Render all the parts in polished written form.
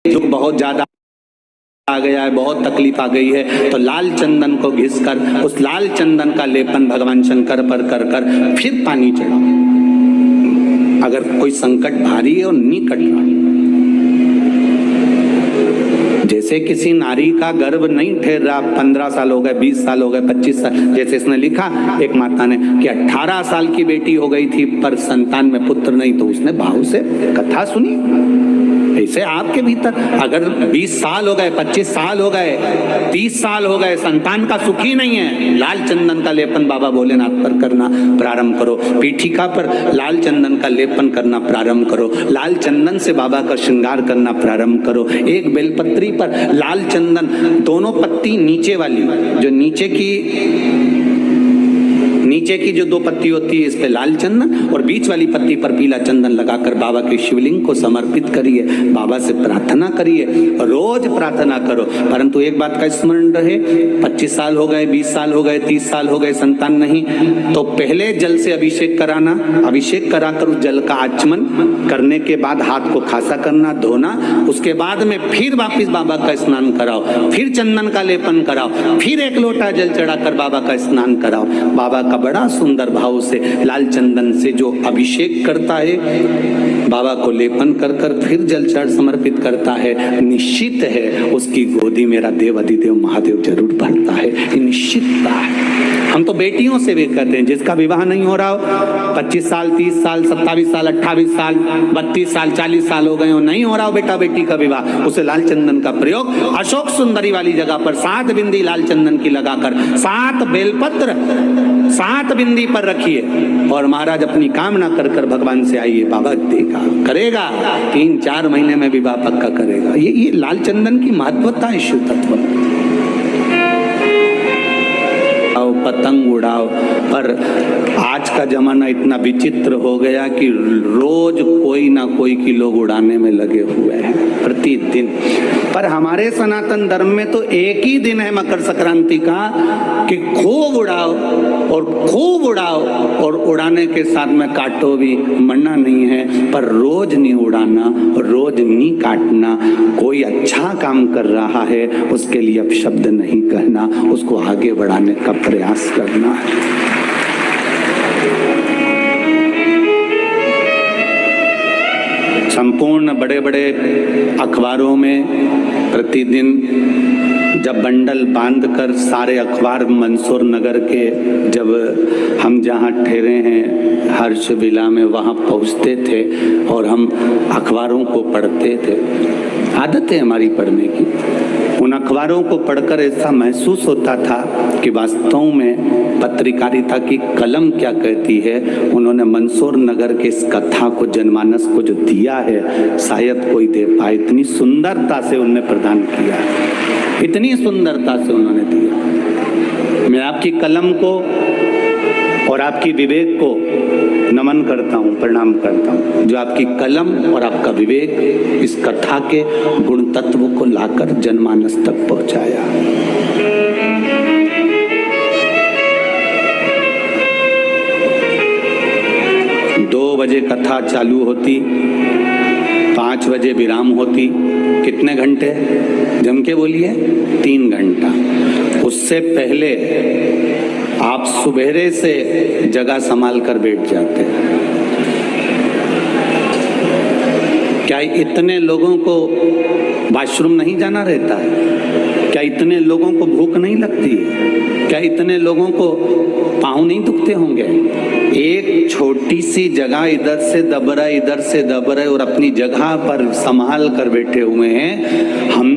जो बहुत ज्यादा आ गया है, बहुत तकलीफ आ गई है, तो लाल चंदन को घिसकर उस लाल चंदन का लेपन भगवान शंकर पर कर कर फिर पानी चढ़ाओ। अगर कोई संकट भारी है और निकट रहा, जैसे किसी नारी का गर्भ नहीं ठहर रहा, 15 साल हो गए, 20 साल हो गए, 25 साल, जैसे इसने लिखा एक माता ने कि 18 साल की बेटी हो गई थी पर संतान में पुत्र नहीं, तो उसने भाव से कथा सुनी। ऐसे आपके भीतर अगर 20 साल हो गए, 25 साल हो गए, 30 साल हो गए, संतान का सुखी नहीं है, लाल चंदन का लेपन बाबा भोलेनाथ पर करना प्रारंभ करो। पीठिका पर लाल चंदन का लेपन करना प्रारंभ करो। लाल चंदन से बाबा का श्रृंगार करना प्रारंभ करो। एक बेलपत्री पर लाल चंदन, दोनों पत्ती नीचे वाली, जो नीचे की जो 2 पत्ती होती है, इस पे लाल चंदन और बीच वाली पत्ती पर पीला चंदन लगाकर बाबा के शिवलिंग को समर्पित करिए। बाबा से प्रार्थना करिए, रोज प्रार्थना करो। परंतु एक बात का स्मरण रहे, 25 साल हो गए, 20 साल हो गए, 30 साल हो गए, संतान नहीं, तो पहले जल से अभिषेक कराना। अभिषेक कराकर उस जल का आचमन करने के बाद हाथ को खासा करना, धोना। उसके बाद में फिर वापिस बाबा का स्नान कराओ, फिर चंदन का लेपन कराओ, फिर 1 लोटा जल चढ़ाकर बाबा का स्नान कराओ। बाबा का बड़ा सुंदर भाव से लाल चंदन से जो अभिषेक करता है, बाबा को लेपन कर कर फिर जल चढ़ समर्पित करता है, निश्चित है उसकी गोदी मेरा देव अधिदेव महादेव जरूर भरता है। ये निश्चितता है। हम तो बेटियों से भी कहते हैं, जिसका विवाह नहीं हो रहा हो, 25 साल, 30 साल, 27 साल, 28 साल, 32 साल, 40 साल हो गए हो, नहीं हो रहा हो बेटा बेटी का विवाह, उसे लाल चंदन का प्रयोग अशोक सुंदरी वाली जगह पर 7 बिंदी लाल चंदन की लगाकर 7 बेलपत्र 7 बिंदी पर रखिए और महाराज अपनी कामना कर कर भगवान से आइए। बाबा देगा, करेगा, 3-4 महीने में विवाह पक्का करेगा। ये लाल चंदन की महत्वता है शिव तत्व। पतंग उड़ाओ, पर आज का जमाना इतना विचित्र हो गया कि रोज कोई ना कोई की लोग उड़ाने में लगे हुए हैं प्रतिदिन। पर हमारे सनातन धर्म में तो एक ही दिन है मकर संक्रांति का कि खूब उड़ाओ और उड़ाने के साथ में काटो भी, मना नहीं है, पर रोज नहीं उड़ाना, रोज नहीं काटना। कोई अच्छा काम कर रहा है उसके लिए अपशब्द नहीं कहना, उसको आगे बढ़ाने का प्रयास करना है। संपूर्ण बड़े बड़े अखबारों में प्रतिदिन जब बंडल बांधकर सारे अखबार मंसूर नगर के, जब हम जहाँ ठहरे हैं हर्ष विला में, वहाँ पहुँचते थे और हम अखबारों को पढ़ते थे। आदत है हमारी पढ़ने की। उन अखबारों को पढ़कर ऐसा महसूस होता था कि वास्तव में पत्रकारिता की कलम क्या कहती है। उन्होंने मंसूर नगर के इस कथा को, जनमानस को जो दिया है, शायद कोई दे पाए। इतनी सुंदरता से उन्होंने प्रदान किया, इतनी सुंदरता से उन्होंने दिया। मैं आपकी कलम को और आपकी विवेक को नमन करता हूँ, प्रणाम करता हूँ, जो आपकी कलम और आपका विवेक इस कथा के गुण तत्व को लाकर जनमानस तक पहुंचाया। 2 बजे कथा चालू होती, 5 बजे विराम होती। कितने घंटे? जम के बोलिए, 3 घंटा। उससे पहले आप सुबेरे से जगह संभाल कर बैठ जाते। क्या इतने लोगों को वॉशरूम नहीं जाना रहता है? क्या इतने लोगों को भूख नहीं लगती है? क्या इतने लोगों को पाँव नहीं दुखते होंगे? एक छोटी सी जगह इधर से दब रहा और अपनी जगह पर संभाल कर बैठे हुए हैं। हम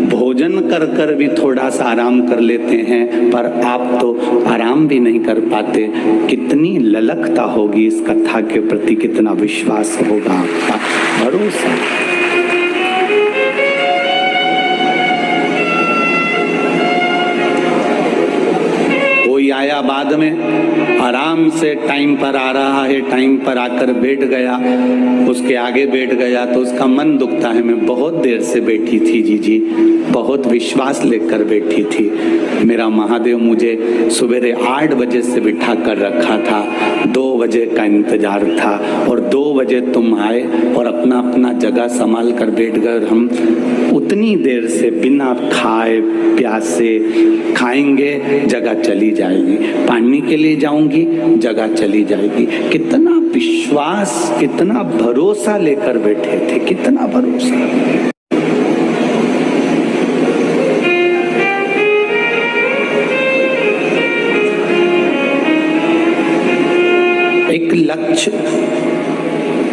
भोजन कर कर भी थोड़ा सा आराम कर लेते हैं, पर आप तो आराम भी नहीं कर पाते। कितनी ललकता होगी इस कथा के प्रति, कितना विश्वास होगा आपका, भरोसा। कोई आया बाद में, आराम से टाइम पर आ रहा है, टाइम पर आकर बैठ गया, उसके आगे बैठ गया तो उसका मन दुखता है, मैं बहुत देर से बैठी थी जी, बहुत विश्वास लेकर बैठी थी, मेरा महादेव मुझे सवेरे 8 बजे से बिठा कर रखा था, 2 बजे का इंतजार था और 2 बजे तुम आए और अपना अपना जगह संभाल कर बैठ गए। हम उतनी देर से बिना खाए प्यासे खाएंगे, जगह चली जाएगी, पानी के लिए जाऊंगी, जगह चली जाएगी। कितना विश्वास, कितना भरोसा लेकर बैठे थे, कितना भरोसा। एक लक्ष्य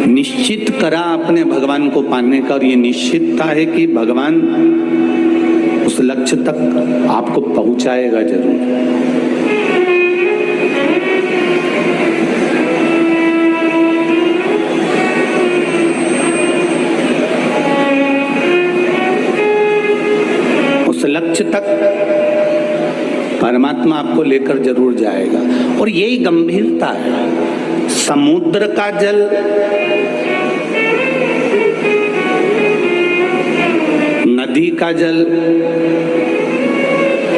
निश्चित करा अपने भगवान को पाने का, और ये निश्चितता है कि भगवान उस लक्ष्य तक आपको पहुंचाएगा जरूर। उस लक्ष्य तक परमात्मा आपको लेकर जरूर जाएगा। और यही गंभीरता है। समुद्र का जल, नदी का जल,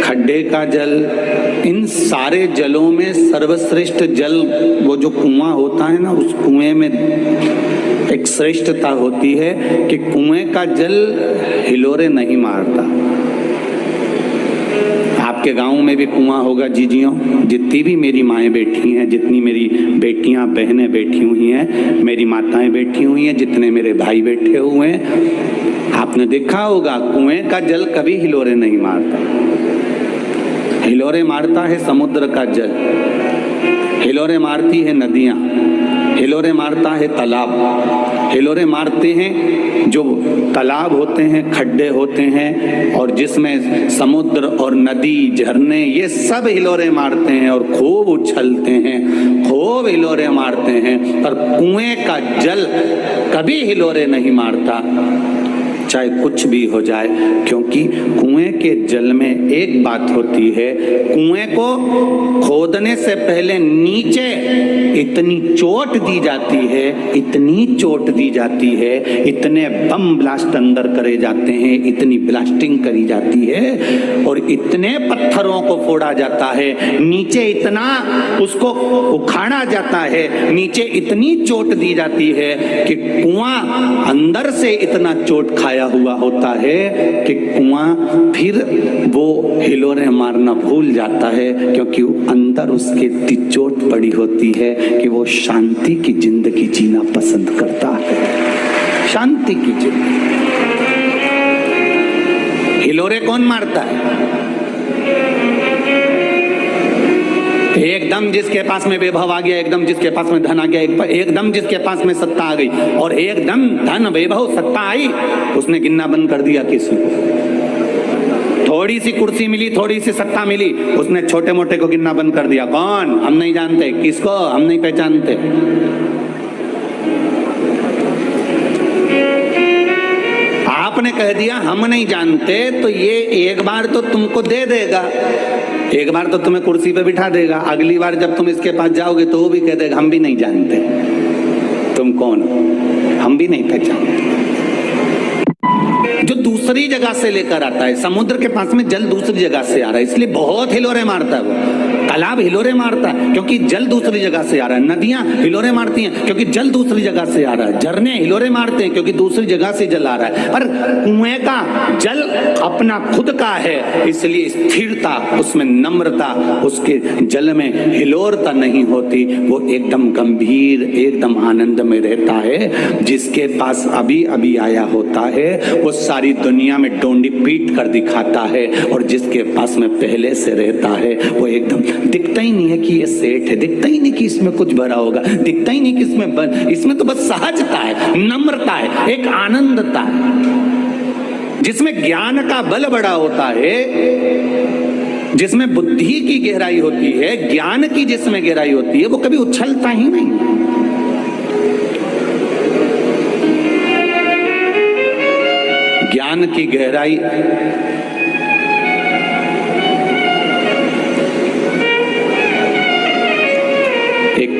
खड्डे का जल, इन सारे जलों में सर्वश्रेष्ठ जल वो जो कुआं होता है ना, उस कुएं में एक श्रेष्ठता होती है कि कुएं का जल हिलोरे नहीं मारता। आपके गांव में भी कुआं होगा जीजियों, जितनी भी मेरी माएँ बैठी हैं, जितनी मेरी बेटियां बहनें बैठी हुई हैं, मेरी माताएं बैठी हुई हैं, जितने मेरे भाई बैठे हुए हैं, आपने देखा होगा कुएं का जल कभी हिलोरे नहीं मारता। हिलोरे मारता है समुद्र का जल, हिलोरे मारती है नदियां, हिलोरे मारता है तालाब, हिलोरे मारते हैं जो तालाब होते हैं, खड्डे होते हैं, और जिसमें समुद्र और नदी, झरने, ये सब हिलोरे मारते हैं और खूब उछलते हैं, खूब हिलोरे मारते हैं। पर कुएं का जल कभी हिलोरे नहीं मारता, चाहे कुछ भी हो जाए, क्योंकि कुएं के जल में एक बात होती है, कुएं को खोदने से पहले नीचे इतनी चोट दी जाती है, इतनी चोट दी जाती है, इतने बम ब्लास्ट अंदर करे जाते हैं, इतनी ब्लास्टिंग करी जाती है और इतने पत्थरों को फोड़ा जाता है, नीचे इतना उसको उखाड़ा जाता है, नीचे इतनी चोट दी जाती है कि कुआं अंदर से इतना चोट खाया हुआ होता है कि कुआं फिर वो हिलोरे मारना भूल जाता है, क्योंकि अंदर उसके इतनी चोट पड़ी होती है कि वो शांति की जिंदगी जीना पसंद करता है, शांति की जिंदगी। हिलोरे कौन मारता है? एकदम जिसके पास में वैभव आ गया, एकदम जिसके पास में धन आ गया, एकदम जिसके पास में सत्ता आ गई और एकदम धन वैभव सत्ता आई, उसने गिनना बंद कर दिया किसी को। थोड़ी सी कुर्सी मिली, थोड़ी सी सत्ता मिली, उसने छोटे मोटे को गिनना बंद कर दिया। कौन? हम नहीं जानते। किसको? हम नहीं पहचानते। आपने कह दिया हम नहीं जानते, तो ये एक बार तो तुमको दे देगा, एक बार तो तुम्हें कुर्सी पे बिठा देगा, अगली बार जब तुम इसके पास जाओगे तो वो भी कह देगा हम भी नहीं जानते, तुम कौन हो, हम भी नहीं पहचानते। जो दूसरी जगह से लेकर आता है, समुद्र के पास में जल दूसरी जगह से आ रहा है, इसलिए बहुत हिलोरे मारता है वो। तालाब हिलोरे मारता है क्योंकि जल दूसरी जगह से आ रहा है, नदियां हिलोरे मारती हैं क्योंकि जल दूसरी जगह से आ रहा है, झरने हिलोरे मारते हैं क्योंकि दूसरी जगह से जल आ रहा है। पर कुएं का जल अपना खुद का है, इसलिए स्थिरता, उसमें नम्रता, उसके जल में हिलोरता नहीं होती, वो एकदम गंभीर, एकदम आनंद में रहता है। जिसके पास अभी अभी आया होता है वो सारी दुनिया में डोंडी पीट कर दिखाता है, और जिसके पास में पहले से रहता है वो एकदम दिखता ही नहीं है कि ये सेठ है, दिखता ही नहीं कि इसमें कुछ भरा होगा, दिखता ही नहीं कि इसमें तो बस सहजता है, नम्रता है, एक आनंदता है। जिसमें ज्ञान का बल बड़ा होता है, जिसमें बुद्धि की गहराई होती है, ज्ञान की जिसमें गहराई होती है, वो कभी उछलता ही नहीं। ज्ञान की गहराई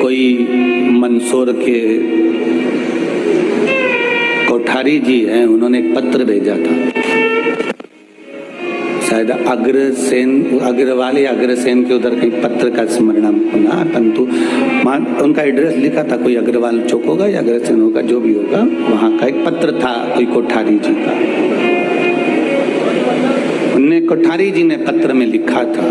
कोई मंदसौर के कोठारी जी हैं, उन्होंने एक पत्र भेजा था, शायद अग्रवाल या अग्रसेन के उधर कहीं पत्र का स्मरण होना, परंतु उनका एड्रेस लिखा था, कोई अग्रवाल चौक होगा या अग्रसेन होगा, जो भी होगा, वहां का एक पत्र था कोई कोठारी जी का। उनने कोठारी जी ने पत्र में लिखा था,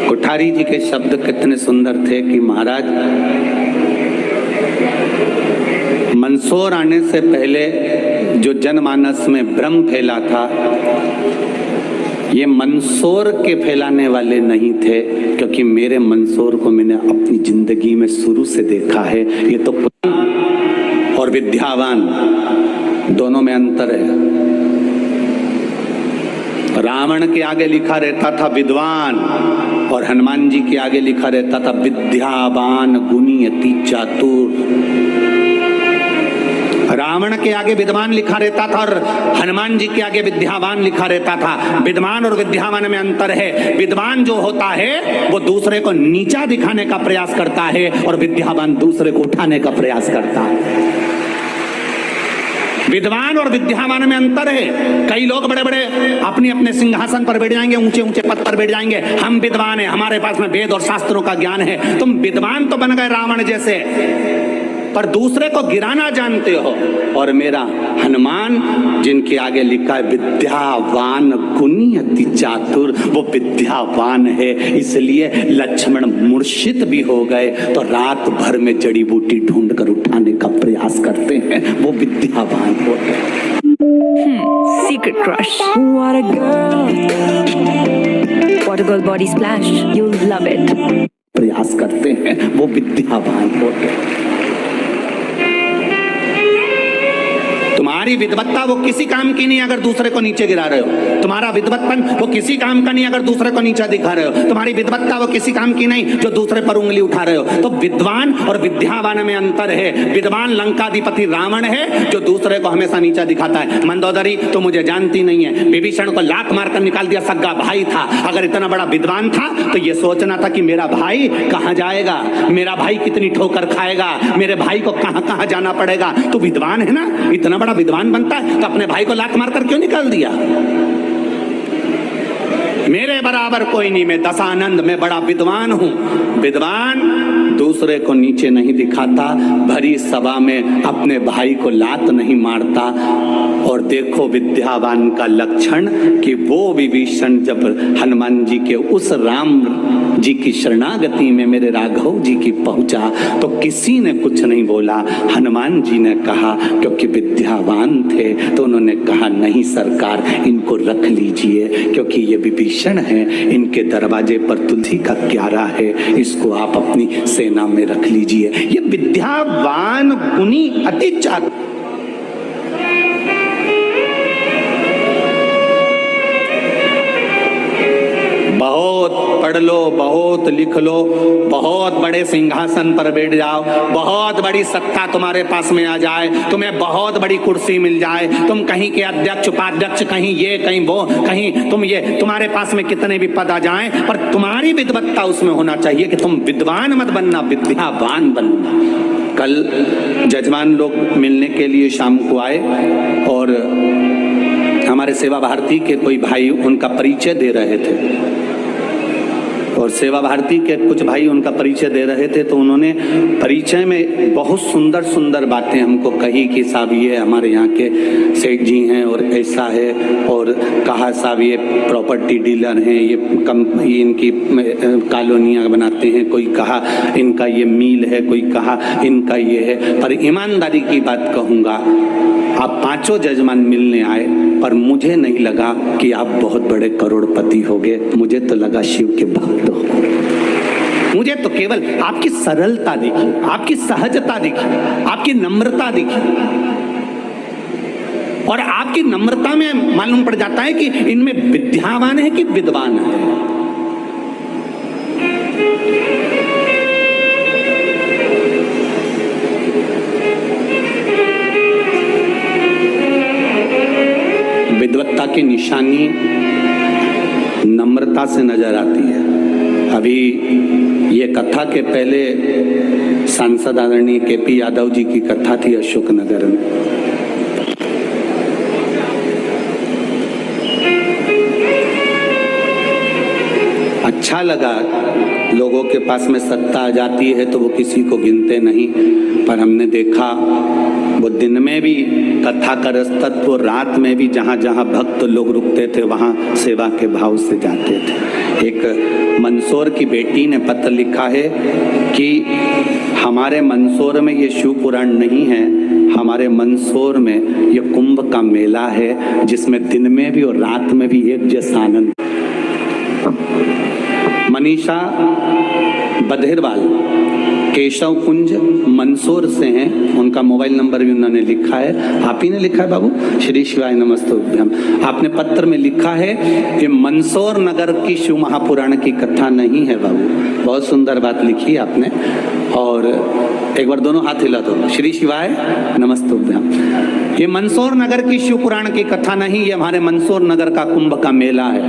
कोठारी जी के शब्द कितने सुंदर थे कि महाराज, मंदसौर आने से पहले जो जनमानस में भ्रम फैला था, ये मंदसौर के फैलाने वाले नहीं थे, क्योंकि मेरे मंदसौर को मैंने अपनी जिंदगी में शुरू से देखा है। ये तो और विद्यावान दोनों में अंतर है। रावण के आगे लिखा रहता था विद्वान, और हनुमान जी के आगे लिखा रहता था विद्यावान गुणी अति चातुर। रावण के आगे विद्वान लिखा रहता था और हनुमान जी के आगे विद्यावान लिखा रहता था। विद्वान और विद्यावान में अंतर है। विद्वान जो होता है वो दूसरे को नीचा दिखाने का प्रयास करता है, और विद्यावान दूसरे को उठाने का प्रयास करता है। विद्वान और विद्यावान में अंतर है। कई लोग बड़े बड़े अपने अपने सिंहासन पर बैठ जाएंगे, ऊंचे ऊंचे पद पर बैठ जाएंगे, हम विद्वान हैं, हमारे पास में वेद और शास्त्रों का ज्ञान है। तुम विद्वान तो बन गए रावण जैसे, पर दूसरे को गिराना जानते हो। और मेरा हनुमान जिनके आगे लिखा है विद्यावान गुणी अति चातुर, वो विद्यावान है, इसलिए लक्ष्मण मूर्छित भी हो गए तो रात भर में जड़ी बूटी ढूंढ कर उठाने का प्रयास करते हैं, वो विद्यावान हो गए। Secret crush. What a girl body splash. You'll love it. प्रयास करते हैं, वो विद्यावान हो गए। तुम्हारी विद्वत्ता वो किसी काम की नहीं अगर दूसरे को नीचे गिरा रहे हो। तुम्हारा विद्वत्पन वो किसी काम का नहीं अगर दूसरे को नीचा दिखा रहे हो। तुम्हारी विद्वत्ता वो किसी काम की नहीं जो दूसरे पर उंगली उठा रहे हो। तो विद्वान और विद्यावान में अंतर है। विद्वान लंकाधिपति रावण है जो दूसरे को हमेशा नीचा दिखाता है। मंदोदरी तो मुझे जानती नहीं है, विभीषण को लात मारकर निकाल दिया, सगा भाई था। अगर इतना बड़ा विद्वान था तो ये सोचना था कि मेरा भाई कहाँ जाएगा, मेरा भाई कितनी ठोकर खाएगा, मेरे भाई को कहाँ कहाँ जाना पड़ेगा। तो विद्वान है ना, इतना बड़ा विद्वान बनता है तो अपने भाई को लात मारकर क्यों निकाल दिया। मेरे बराबर कोई नहीं, मैं दशानंद, मैं बड़ा विद्वान हूं। विद्वान दूसरे को नीचे नहीं दिखाता, भरी सभा में अपने भाई को लात नहीं मारता। और देखो विद्यावान का लक्षण कि वो विभीषण जब हनुमान जी के उस राम जी की शरणागति में मेरे राघव जी की पहुंचा तो किसी ने कुछ नहीं बोला। हनुमान जी ने कहा, क्योंकि विद्यावान थे तो उन्होंने कहा नहीं सरकार, इनको रख लीजिए क्योंकि ये विभीषण है, इनके दरवाजे पर तुलसी का क्यारा है, इसको आप अपनी सेना में रख लीजिए। ये विद्यावान गुणी अति चातुर। बहुत पढ़ लो, बहुत लिख लो, बहुत बड़े सिंहासन पर बैठ जाओ, बहुत बड़ी सत्ता तुम्हारे पास में आ जाए, तुम्हें बहुत बड़ी कुर्सी मिल जाए, तुम कहीं के अध्यक्ष उपाध्यक्ष, कहीं ये कहीं वो, कहीं तुम ये, तुम्हारे पास में कितने भी पद आ जाएं, पर तुम्हारी विद्वत्ता उसमें होना चाहिए कि तुम विद्वान मत बनना, विद्यावान बनना। कल जजमान लोग मिलने के लिए शाम को आए और हमारे सेवा भारती के कोई भाई उनका परिचय दे रहे थे, और सेवा भारती के कुछ भाई उनका परिचय दे रहे थे। तो उन्होंने परिचय में बहुत सुंदर सुंदर बातें हमको कही कि साहब ये हमारे यहाँ के सेठ जी हैं और ऐसा है, और कहा साहब ये प्रॉपर्टी डीलर हैं, ये इनकी कॉलोनियाँ बनाते हैं, कोई कहा इनका ये मील है, कोई कहा इनका ये है। पर ईमानदारी की बात कहूँगा, आप पांचों जजमान मिलने आए पर मुझे नहीं लगा कि आप बहुत बड़े करोड़पति होगे, मुझे तो लगा शिव के भक्त हो। मुझे तो केवल आपकी सरलता दिखी, आपकी सहजता दिखी, आपकी नम्रता दिखी, और आपकी नम्रता में मालूम पड़ जाता है कि इनमें विद्यावान है कि विद्वान है। निशानी नम्रता से नजर आती है। अभी ये कथा के पहले सांसद आदरणीय केपी यादव जी की कथा थी अशोकनगर में। अच्छा लगा, लोगों के पास में सत्ता आ जाती है तो वो किसी को गिनते नहीं, पर हमने देखा वो दिन में भी कथा का रसतत्व, रात में भी जहाँ जहाँ भक्त लोग रुकते थे वहाँ सेवा के भाव से जाते थे। एक मंदसौर की बेटी ने पत्र लिखा है कि हमारे मंदसौर में ये शिव पुराण नहीं है, हमारे मंदसौर में ये कुंभ का मेला है जिसमें दिन में भी और रात में भी एक जैसा आनंद। मनीषा बधेरवाल केशव कुंज मंदसौर से हैं, उनका मोबाइल नंबर भी उन्होंने लिखा है। आप ही ने लिखा है बाबू? श्री शिवाय नमस्तुभ्यम। आपने पत्र में लिखा है कि मंदसौर नगर की शिव महापुराण की कथा नहीं है बाबू। बहुत सुंदर बात लिखी आपने, और एक बार दोनों हाथ हिला दो। श्री शिवाय नमस्तुभ्यम। ये मंदसौर नगर की शिव पुराण की कथा नहीं, ये हमारे मंदसौर नगर का कुंभ का मेला है।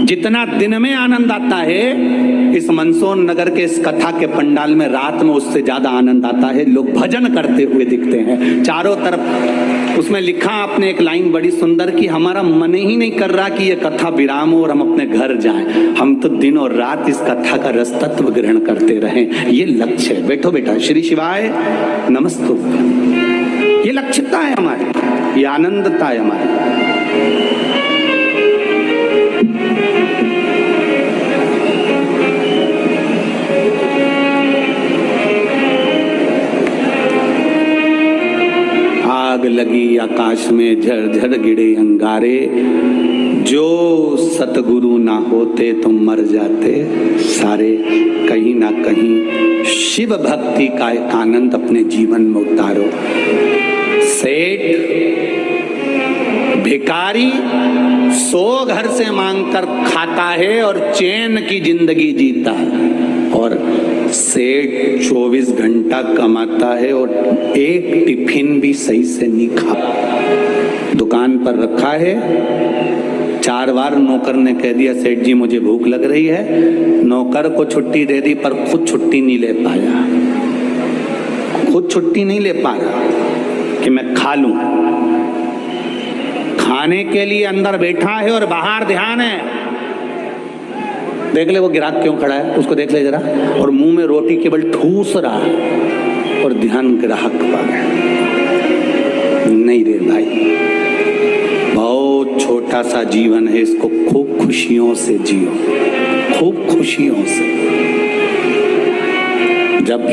जितना दिन में आनंद आता है इस मंदसौर नगर के इस कथा के पंडाल में, रात में उससे ज्यादा आनंद आता है। लोग भजन करते हुए दिखते हैं चारों तरफ। उसमें लिखा आपने एक लाइन बड़ी सुंदर कि हमारा मन ही नहीं कर रहा कि ये कथा विराम हो और हम अपने घर जाएं, हम तो दिन और रात इस कथा का रसतत्व ग्रहण करते रहें। ये लक्ष्य है। बैठो बेटा। श्री शिवाय नमस्तुभ्यम। ये लक्ष्यता है हमारी, ये आनंदता है हमारी। आग लगी आकाश में झरझर गिरे अंगारे, जो सतगुरु ना होते तो मर जाते सारे। कहीं ना कहीं शिव भक्ति का एक आनंद अपने जीवन में उतारो। सेठ भिखारी 100 घर से मांगकर खाता है और चैन की जिंदगी जीता है, और सेठ 24 घंटा कमाता है और एक टिफिन भी सही से नहीं खा। दुकान पर रखा है, 4 बार नौकर ने कह दिया सेठ जी मुझे भूख लग रही है, नौकर को छुट्टी दे दी पर खुद छुट्टी नहीं ले पाया। खुद छुट्टी नहीं ले पाया कि मैं खा लूं। खाने के लिए अंदर बैठा है और बाहर ध्यान है। देख ले वो ग्राहक क्यों खड़ा है, उसको देख ले जरा, और मुंह में रोटी केवल ठूस रहा है और ध्यान ग्राहक पर है। नहीं रे भाई, बहुत छोटा सा जीवन है, इसको खूब खुशियों से जियो, खूब खुशियों से। जब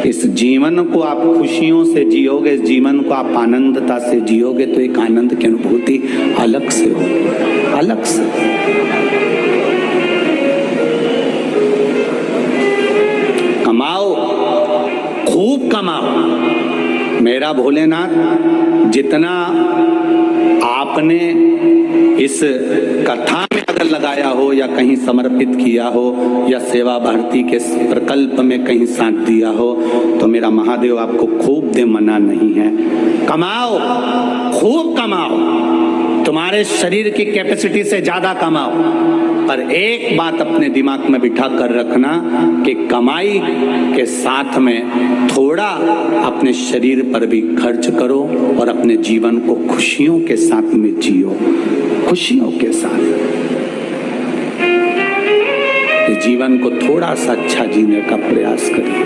इस जीवन को आप खुशियों से जियोगे, इस जीवन को आप आनंदता से जियोगे, तो एक आनंद की अनुभूति अलग से होगी, अलग से। कमाओ, खूब कमाओ। मेरा भोलेनाथ, जितना आपने इस कथा में अगर लगाया हो या कहीं समर्पित किया हो या सेवा भारती के प्रकल्प में कहीं साथ दिया हो, तो मेरा महादेव आपको खूब दे, मना नहीं है। कमाओ, खूब कमाओ, तुम्हारे शरीर की कैपेसिटी से ज्यादा कमाओ, पर एक बात अपने दिमाग में बिठा कर रखना कि कमाई के साथ में थोड़ा अपने शरीर पर भी खर्च करो और अपने जीवन को खुशियों के साथ में जियो, खुशियों के साथ। इस जीवन को थोड़ा सा अच्छा जीने का प्रयास करिए।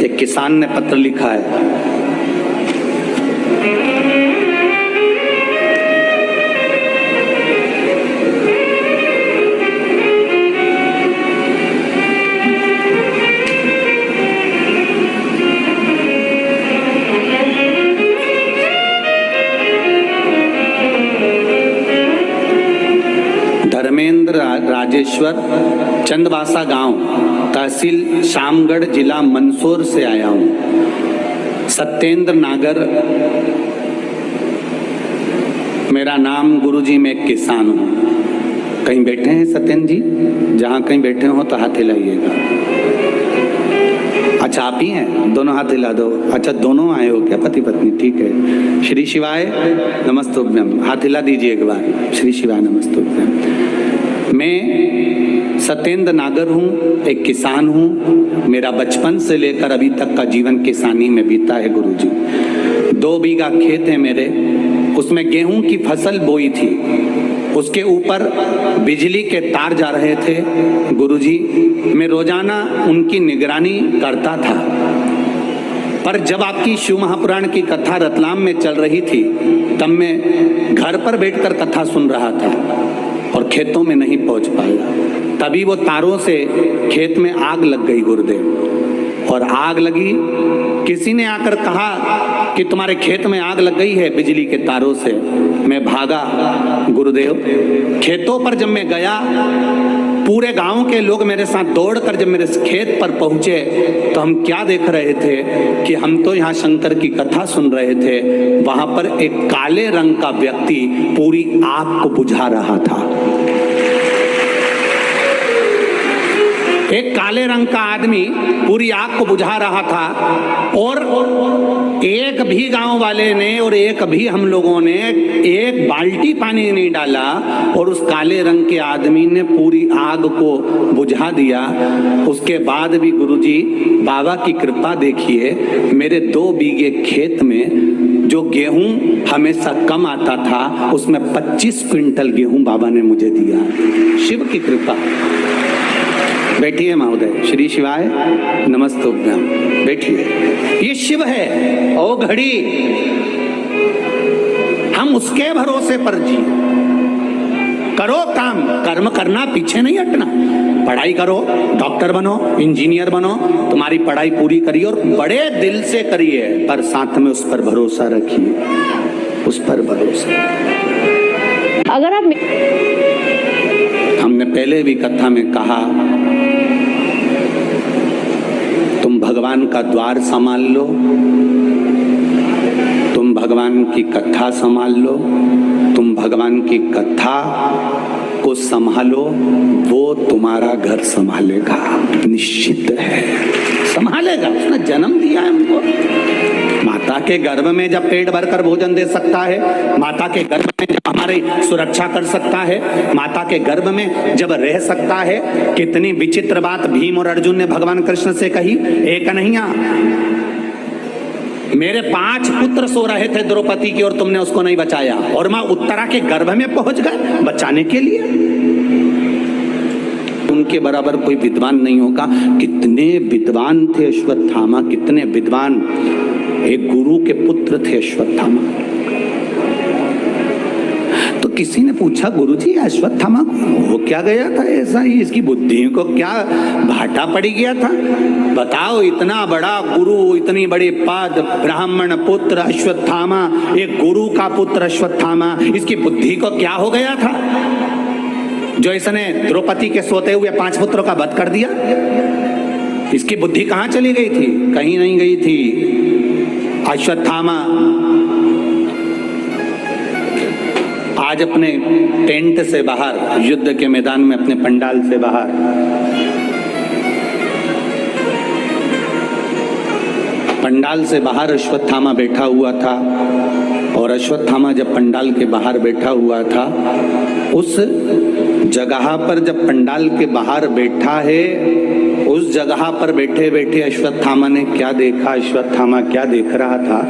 एक किसान ने पत्र लिखा है, धर्मेंद्र राजेश्वर, चंदवासा गांव, तहसील शामगढ़, जिला मंदसौर से आया हूँ। सत्येंद्र नागर मेरा नाम। गुरुजी मैं एक किसान हूँ। कहीं बैठे हैं सत्येंद्र जी? जहाँ कहीं बैठे हो तो हाथ हिलाइएगा। अच्छा आप ही हैं, दोनों हाथ हिला दो। अच्छा दोनों आए हो क्या, पति पत्नी? ठीक है। श्री शिवाय नमस्तुभ्यम, हाथ हिला दीजिए एक बार। श्री शिवाय नमस्तुभ्यम। मैं सत्येंद्र नागर हूँ, एक किसान हूँ। मेरा बचपन से लेकर अभी तक का जीवन किसानी में बीता है गुरुजी। 2 बीघा खेत है मेरे, उसमें गेहूं की फसल बोई थी। उसके ऊपर बिजली के तार जा रहे थे गुरुजी। मैं रोजाना उनकी निगरानी करता था। पर जब आपकी शिव महापुराण की कथा रतलाम में चल रही थी, तब मैं घर पर बैठकर कथा सुन रहा था और खेतों में नहीं पहुंच पाया। तभी वो तारों से खेत में आग लग गई गुरुदेव। और आग लगी, किसी ने आकर कहा कि तुम्हारे खेत में आग लग गई है बिजली के तारों से। मैं भागा गुरुदेव। खेतों पर जब मैं गया, पूरे गांव के लोग मेरे साथ दौड़कर जब मेरे खेत पर पहुंचे, तो हम क्या देख रहे थे कि हम तो यहाँ शंकर की कथा सुन रहे थे, वहां पर एक काले रंग का व्यक्ति पूरी आग को बुझा रहा था। एक काले रंग का आदमी पूरी आग को बुझा रहा था। और एक भी गांव वाले ने और एक भी हम लोगों ने एक बाल्टी पानी नहीं डाला, और उस काले रंग के आदमी ने पूरी आग को बुझा दिया। उसके बाद भी गुरुजी बाबा की कृपा देखिए, मेरे 2 बीघे खेत में जो गेहूं हमेशा कम आता था, उसमें 25 क्विंटल गेहूं बाबा ने मुझे दिया। शिव की कृपा। बैठिए महोदय। श्री शिवाय नमस्तुभ्यम। बैठिए। ये शिव है। ओ घड़ी, हम उसके भरोसे पर जी। करो काम, कर्म करना, पीछे नहीं हटना। पढ़ाई करो, डॉक्टर बनो, इंजीनियर बनो, तुम्हारी पढ़ाई पूरी करिए और बड़े दिल से करिए, पर साथ में उस पर भरोसा रखिए, उस पर भरोसा। अगर आप हमने पहले भी कथा में कहा, तुम भगवान का द्वार संभाल लो, तुम भगवान की कथा संभाल लो, तुम भगवान की कथा को संभालो, वो तुम्हारा घर संभालेगा, निश्चित है संभालेगा। उसने जन्म दिया है हमको। माता के गर्भ में जब पेट भरकर भोजन दे सकता है, माता के गर्भ में जब हमारी सुरक्षा कर सकता है, माता के गर्भ में जब रह सकता है। कितनी विचित्र बात भीम और अर्जुन ने भगवान कृष्ण से कही, एक कन्हैया, मेरे 5 पुत्र सो रहे थे द्रौपदी की और तुमने उसको नहीं बचाया, और मां उत्तरा के गर्भ में पहुंच गए बचाने के लिए। उनके बराबर कोई विद्वान नहीं होगा। कितने विद्वान थे अश्वत्थामा, कितने विद्वान। एक गुरु के पुत्र थे अश्वत्थामा। तो किसी ने पूछा, गुरुजी अश्वत्थामा को हो क्या गया था ऐसा ही, इसकी बुद्धि को क्या भाटा पड़ी गया था? बताओ, इतना बड़ा गुरु, इतनी बड़ी पद, ब्राह्मण पुत्र अश्वत्थामा, एक गुरु का पुत्र अश्वत्थामा, इसकी बुद्धि को क्या हो गया था जो इसने द्रौपदी के सोते हुए 5 पुत्रों का वध कर दिया? इसकी बुद्धि कहां चली गई थी? कहीं नहीं गई थी। अश्वत्थामा आज अपने टेंट से बाहर, युद्ध के मैदान में अपने पंडाल से बाहर, पंडाल से बाहर अश्वत्थामा बैठा हुआ था। और अश्वत्थामा जब पंडाल के बाहर बैठा हुआ था, उस जगह पर जब पंडाल के बाहर बैठा है, उस जगह पर बैठे बैठे अश्वत्थामा ने क्या देखा? अश्वत्थामा क्या देख रहा था?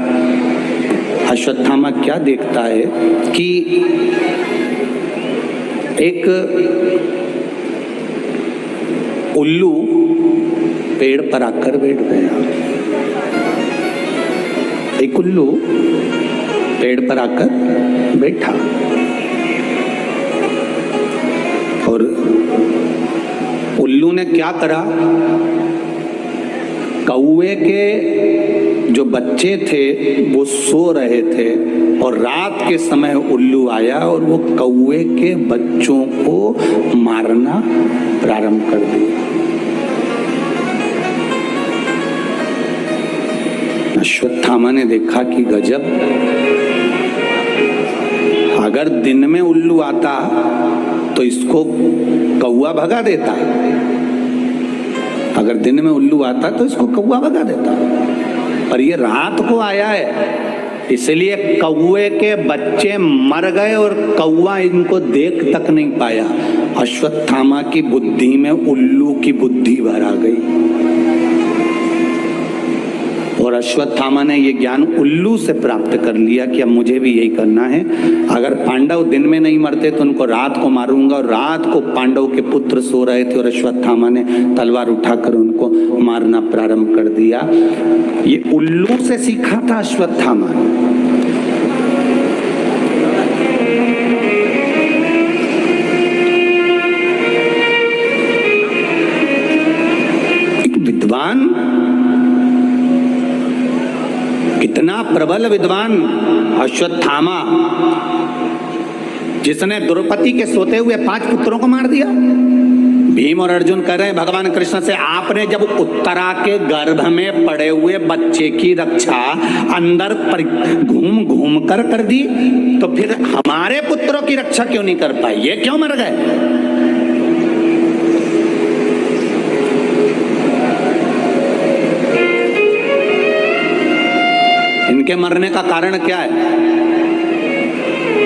अश्वत्थामा क्या देखता है कि एक उल्लू पेड़ पर आकर बैठ गया। एक उल्लू पेड़ पर आकर बैठा और उल्लू ने क्या करा? कौवे के जो बच्चे थे वो सो रहे थे, और रात के समय उल्लू आया और वो कौवे के बच्चों को मारना प्रारंभ कर दिया। अश्वत्थामा ने देखा कि गजब, अगर दिन में उल्लू आता तो इसको कौवा भगा देता, अगर दिन में उल्लू आता तो इसको कौवा भगा देता, पर ये रात को आया है, इसलिए कौवे के बच्चे मर गए और कौवा इनको देख तक नहीं पाया। अश्वत्थामा की बुद्धि में उल्लू की बुद्धि भर आ गई और अश्वत्थामा ने ये ज्ञान उल्लू से प्राप्त कर लिया कि अब मुझे भी यही करना है। अगर पांडव दिन में नहीं मरते तो उनको रात को मारूंगा। और रात को पांडव के पुत्र सो रहे थे और अश्वत्थामा ने तलवार उठाकर उनको मारना प्रारंभ कर दिया। ये उल्लू से सीखा था अश्वत्थामा। एक विद्वान, कितना प्रबल विद्वान अश्वत्थामा, जिसने द्रौपदी के सोते हुए 5 पुत्रों को मार दिया। भीम और अर्जुन कह रहे हैं भगवान कृष्ण से, आपने जब उत्तरा के गर्भ में पड़े हुए बच्चे की रक्षा अंदर घूम घूम कर दी, तो फिर हमारे पुत्रों की रक्षा क्यों नहीं कर पाए? ये क्यों मर गए? इनके मरने का कारण क्या है?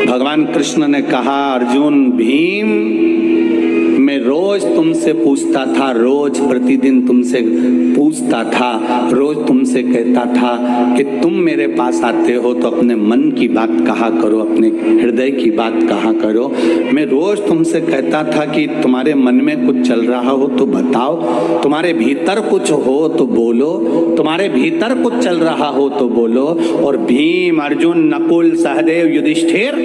भगवान कृष्ण ने कहा, अर्जुन, भीम, मैं रोज तुमसे पूछता था, रोज प्रतिदिन तुमसे पूछता था, रोज तुमसे कहता था कि तुम मेरे पास आते हो तो अपने मन की बात कहा करो, अपने हृदय की बात कहा करो। मैं रोज तुमसे कहता था कि तुम्हारे मन में कुछ चल रहा हो तो बताओ, तुम्हारे भीतर कुछ हो तो बोलो, तुम्हारे भीतर कुछ चल रहा हो तो बोलो। और भीम, अर्जुन, नकुल, सहदेव, युधिष्ठिर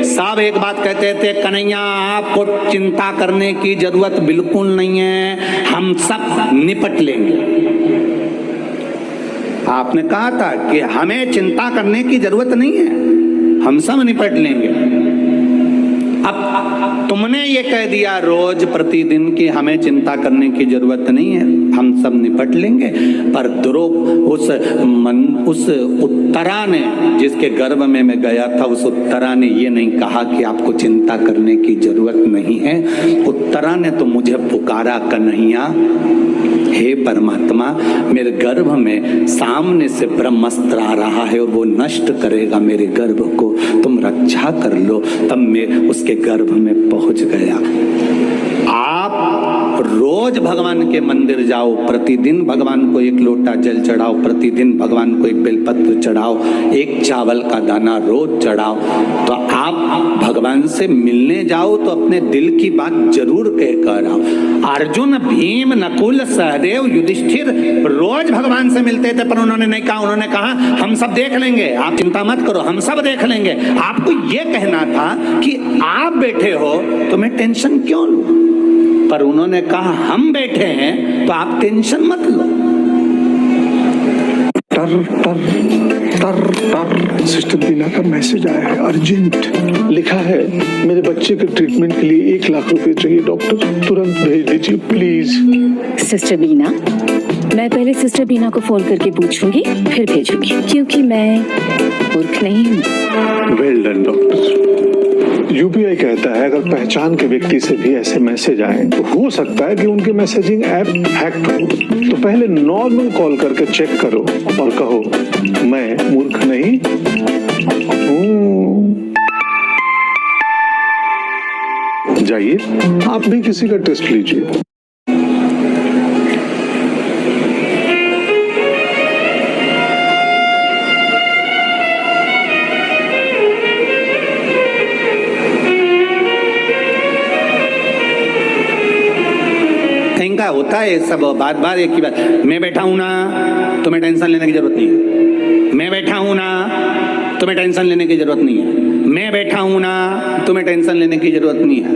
सब एक बात कहते थे, कन्हैया आपको चिंता करने की जरूरत बिल्कुल नहीं है, हम सब निपट लेंगे। आपने कहा था कि हमें चिंता करने की जरूरत नहीं है, हम सब निपट लेंगे। अब तुमने ये कह दिया रोज प्रतिदिन कि हमें चिंता करने की जरूरत नहीं है, हम सब निपट लेंगे। पर उस उत्तरा ने, जिसके गर्भ में मैं गया था, उस उत्तरा ने ये नहीं कहा कि आपको चिंता करने की जरूरत नहीं है। उत्तरा ने तो मुझे पुकारा, कन्हैया, हे परमात्मा, मेरे गर्भ में सामने से ब्रह्मास्त्र आ रहा है और वो नष्ट करेगा मेरे गर्भ को, तुम रक्षा कर लो। तब मैं उसके गर्भ में पहुंच गया। आप रोज भगवान के मंदिर जाओ, प्रतिदिन भगवान को 1 लोटा जल चढ़ाओ, प्रतिदिन भगवान को 1 बेलपत्र चढ़ाओ, 1 चावल का दाना रोज चढ़ाओ, तो आप भगवान से मिलने जाओ तो अपने दिल की बात जरूर कह कर आओ। अर्जुन, भीम, नकुल, सहदेव, युधिष्ठिर रोज भगवान से मिलते थे, पर उन्होंने नहीं कहा, उन्होंने कहा हम सब देख लेंगे, आप चिंता मत करो, हम सब देख लेंगे। आपको यह कहना था कि आप बैठे हो तो मैं टेंशन क्यों लूं, पर उन्होंने कहा हम बैठे हैं तो आप टेंशन मत लो। टर टर टर टर सिस्टर बीना का मैसेज आया है, अर्जेंट। लिखा है, मेरे बच्चे के ट्रीटमेंट के लिए 1 लाख रुपए चाहिए डॉक्टर, तुरंत भेज दीजिए प्लीज। सिस्टर बीना, मैं पहले सिस्टर बीना को फोन करके पूछूंगी, फिर भेजूंगी, क्योंकि मैं मूर्ख नहीं हूँ। Well done doctor. यूपीआई कहता है अगर पहचान के व्यक्ति से भी ऐसे मैसेज आए तो हो सकता है कि उनके मैसेजिंग ऐप हैक्ड हो, तो पहले नॉर्मल कॉल करके चेक करो और कहो मैं मूर्ख नहीं हूँ। जाइए आप भी किसी का टेस्ट लीजिए। होता है सब बात बात एक ही बात, मैं बैठा हूं ना, तुम्हें टेंशन लेने की जरूरत नहीं है। मैं बैठा हूं ना, तुम्हें टेंशन लेने की जरूरत नहीं है। मैं बैठा हूं ना, तुम्हें टेंशन लेने की जरूरत नहीं है।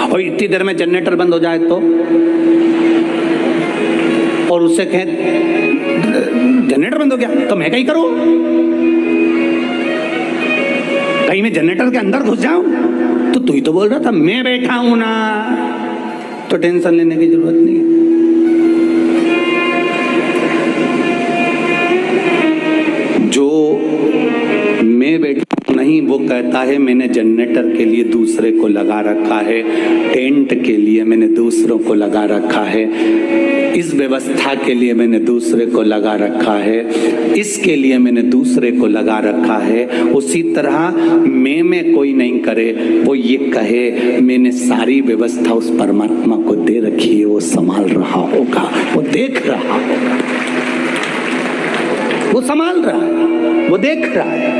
और इतनी देर में जनरेटर बंद हो जाए तो, और उससे कहें जनरेटर बंद हो गया तो मैं क्या करूं? कहीं मैं जनरेटर के अंदर घुस जाऊं? तो तू ही तो बोल रहा था मैं बैठा हूं ना, तो टेंशन लेने की जरूरत नहीं है। जो मैं बैठा नहीं नहीं, वो कहता है मैंने जनरेटर के लिए दूसरे को लगा रखा है, टेंट के लिए मैंने दूसरों को लगा रखा है, इस व्यवस्था के लिए मैंने दूसरे को लगा रखा है, इसके लिए मैंने दूसरे को लगा रखा है। उसी तरह मैं कोई नहीं करे, वो ये कहे मैंने सारी व्यवस्था उस परमात्मा को दे रखी है, वो संभाल रहा होगा, वो देख रहा होगा, वो संभाल रहा है, वो देख रहा है।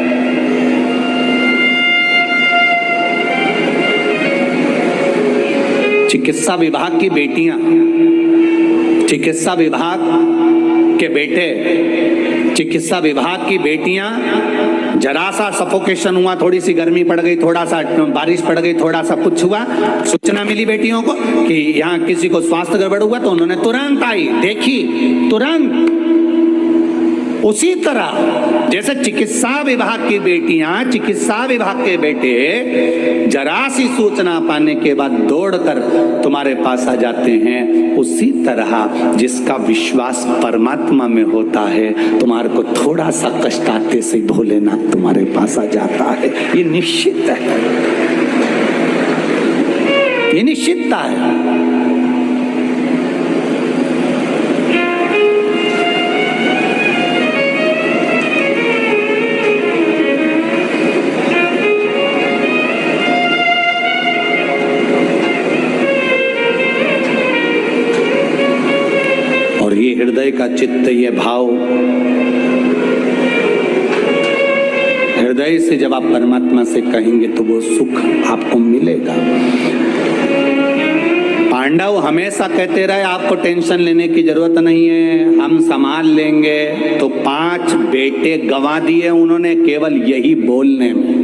चिकित्सा विभाग की बेटियां, चिकित्सा विभाग के बेटे, चिकित्सा विभाग की बेटियां, जरा सा सफोकेशन हुआ, थोड़ी सी गर्मी पड़ गई, थोड़ा सा बारिश पड़ गई, थोड़ा सा कुछ हुआ, सूचना मिली बेटियों को कि यहाँ किसी को स्वास्थ्य गड़बड़ हुआ, तो उन्होंने तुरंत आई, देखी, तुरंत। उसी तरह जैसे चिकित्सा विभाग की बेटियां, चिकित्सा विभाग के बेटे जरा सी सूचना पाने के बाद दौड़कर तुम्हारे पास आ जाते हैं, उसी तरह जिसका विश्वास परमात्मा में होता है, तुम्हारे को थोड़ा सा कष्ट आते से भोलेनाथ तुम्हारे पास आ जाता है। ये निश्चित है, ये निश्चितता है। हृदय का चित्त, ये भाव हृदय से जब आप परमात्मा से कहेंगे तो वो सुख आपको मिलेगा। पांडव हमेशा कहते रहे आपको टेंशन लेने की जरूरत नहीं है, हम संभाल लेंगे, तो 5 बेटे गंवा दिए उन्होंने केवल यही बोलने में।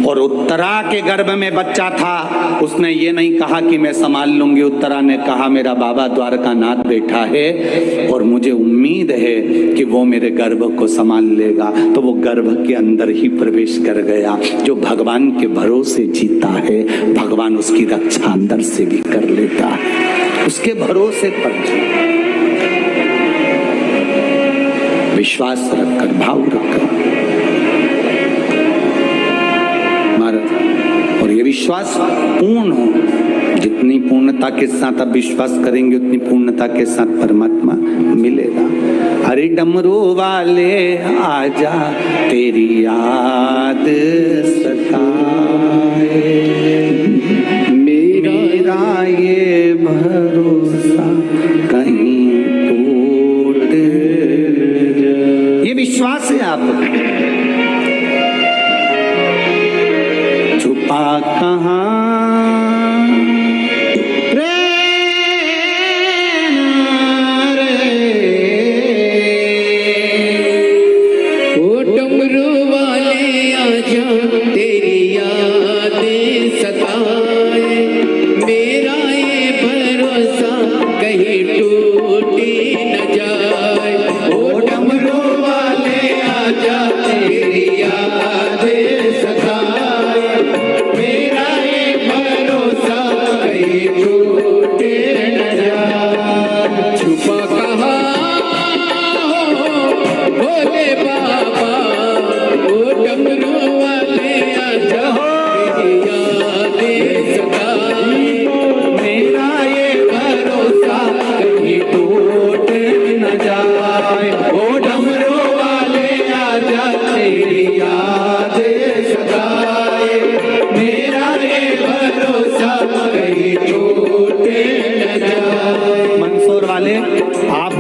और उत्तरा के गर्भ में बच्चा था, उसने ये नहीं कहा कि मैं संभाल लूंगी, उत्तरा ने कहा मेरा बाबा द्वारकानाथ बैठा है और मुझे उम्मीद है कि वो मेरे गर्भ को संभाल लेगा। तो वो गर्भ के अंदर ही प्रवेश कर गया। जो भगवान के भरोसे जीता है, भगवान उसकी रक्षा अंदर से भी कर लेता है, उसके भरोसे पर विश्वास रखकर, भाव रखकर। और ये विश्वास पूर्ण हो, जितनी पूर्णता के साथ आप विश्वास करेंगे उतनी पूर्णता के साथ परमात्मा मिलेगा। हरे डमरू वाले आजा तेरी याद सताए, मेरा ये भरोसा कहीं टूट, ये विश्वास है आप। छुपा कहाँ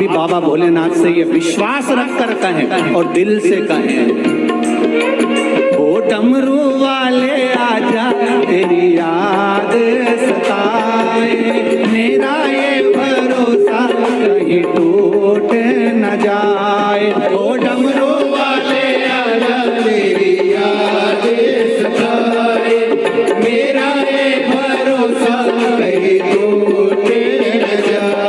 बाबा भोलेनाथ से ये विश्वास रखकर कहें और दिल से कहें, ओ डमरू वाले आजा तेरी याद सताए, मेरा ये भरोसा कहीं टूट न जाए। ओ डमरू वाले आजा तेरी याद सताए, मेरा ये भरोसा कहीं टूट न जाए।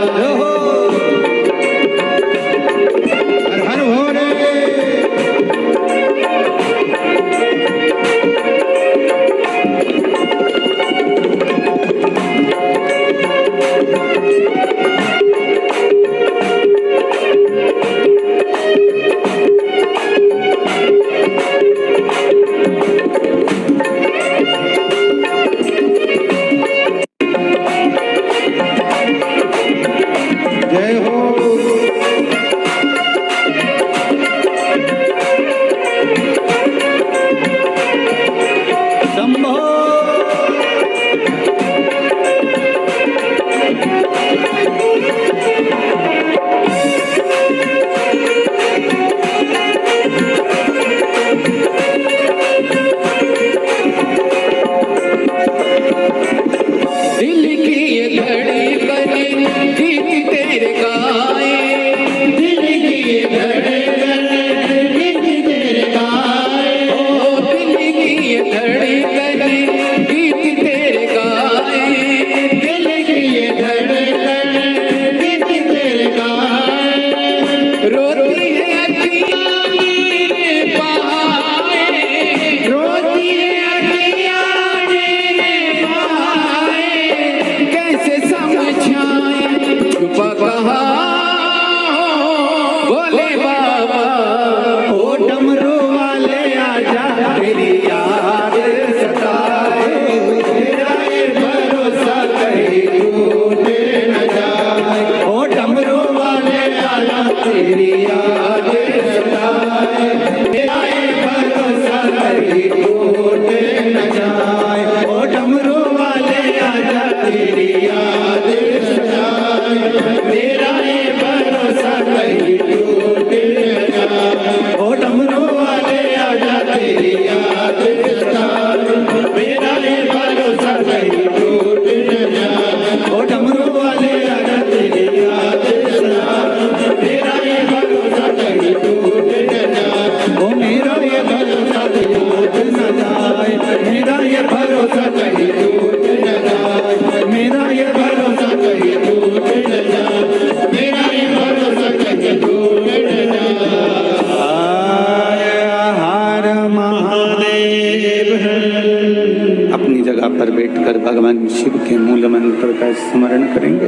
के मूल मंत्र का स्मरण करेंगे।